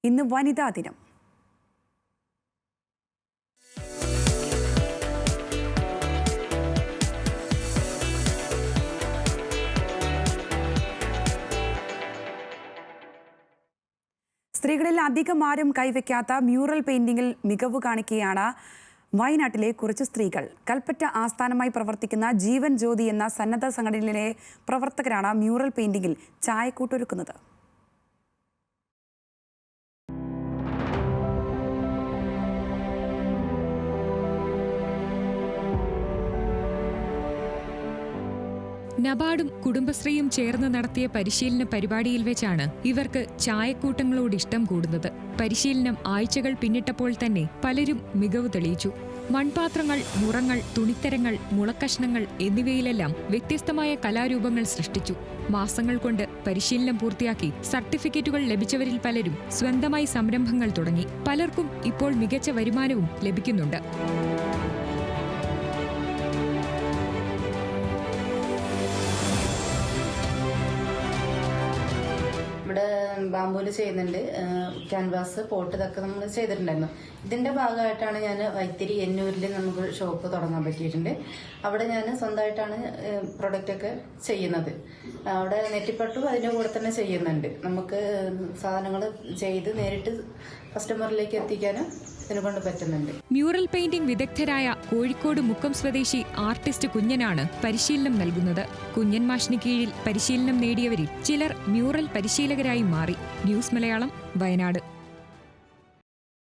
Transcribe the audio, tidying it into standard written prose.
ഇന്ന് വനിതാ ദിനം. സ്ത്രീകളിൽ അധികം ആരും കൈവയ്ക്കാത്ത മ്യൂറൽ പെയിന്റിംഗിൽ മികവ് കാണിക്കുകയാണ് വയനാട്ടിലെ കുറച്ച് സ്ത്രീകൾ. കൽപ്പറ്റ ആസ്ഥാനമായി പ്രവർത്തിക്കുന്ന ജീവൻ ജ്യോതി എന്ന സന്നദ്ധ സംഘടനയിലെ പ്രവർത്തകരാണ് മ്യൂറൽ പെയിന്റിംഗിൽ ചായക്കൂട്ടൊരുക്കുന്നത്. നബാർഡും കുടുംബശ്രീയും ചേർന്ന് നടത്തിയ പരിശീലന പരിപാടിയിൽ വെച്ചാണ് ഇവർക്ക് ചായക്കൂട്ടങ്ങളോട് ഇഷ്ടം കൂടുന്നത്. പരിശീലനം ആഴ്ചകൾ പിന്നിട്ടപ്പോൾ തന്നെ പലരും മികവ് തെളിയിച്ചു. മൺപാത്രങ്ങൾ, മുറങ്ങൾ, തുണിത്തരങ്ങൾ, മുളക്കഷ്ണങ്ങൾ എന്നിവയിലെല്ലാം വ്യത്യസ്തമായ കലാരൂപങ്ങൾ സൃഷ്ടിച്ചു. മാസങ്ങൾ കൊണ്ട് പരിശീലനം പൂർത്തിയാക്കി സർട്ടിഫിക്കറ്റുകൾ ലഭിച്ചവരിൽ പലരും സ്വന്തമായി സംരംഭങ്ങൾ തുടങ്ങി. പലർക്കും ഇപ്പോൾ മികച്ച വരുമാനവും ലഭിക്കുന്നുണ്ട്. ഇവിടെ ബാമ്പൂല് ചെയ്യുന്നുണ്ട്, ക്യാൻവാസ്, പോട്ട്, ഇതൊക്കെ നമ്മൾ ചെയ്തിട്ടുണ്ടായിരുന്നു. ഇതിന്റെ ഭാഗമായിട്ടാണ് ഞാൻ വൈത്തിരി എന്നൂരിൽ നമുക്ക് ഷോപ്പ് തുടങ്ങാൻ പറ്റിയിട്ടുണ്ട്. അവിടെ ഞാൻ സ്വന്തമായിട്ടാണ് പ്രൊഡക്റ്റൊക്കെ ചെയ്യുന്നത്. അവിടെ നെറ്റിപ്പട്ടും അതിൻ്റെ കൂടെ തന്നെ ചെയ്യുന്നുണ്ട്. നമുക്ക് സാധനങ്ങൾ ചെയ്ത് നേരിട്ട് കസ്റ്റമറിലേക്ക് എത്തിക്കാനും ഇതിനെക്കൊണ്ട് പറ്റുന്നുണ്ട്. മ്യൂറൽ പെയിന്റിംഗ് വിദഗ്ധരായ കോഴിക്കോട് മുക്കം സ്വദേശി ആർട്ടിസ്റ്റ് കുഞ്ഞനാണ് പരിശീലനം നൽകുന്നത്. കുഞ്ഞൻ മാഷിന് കീഴിൽ പരിശീലനം നേടിയവരിൽ ചിലർ മ്യൂറൽ പരിശീലകരായി മാറി. ന്യൂസ് മലയാളം, വയനാട്.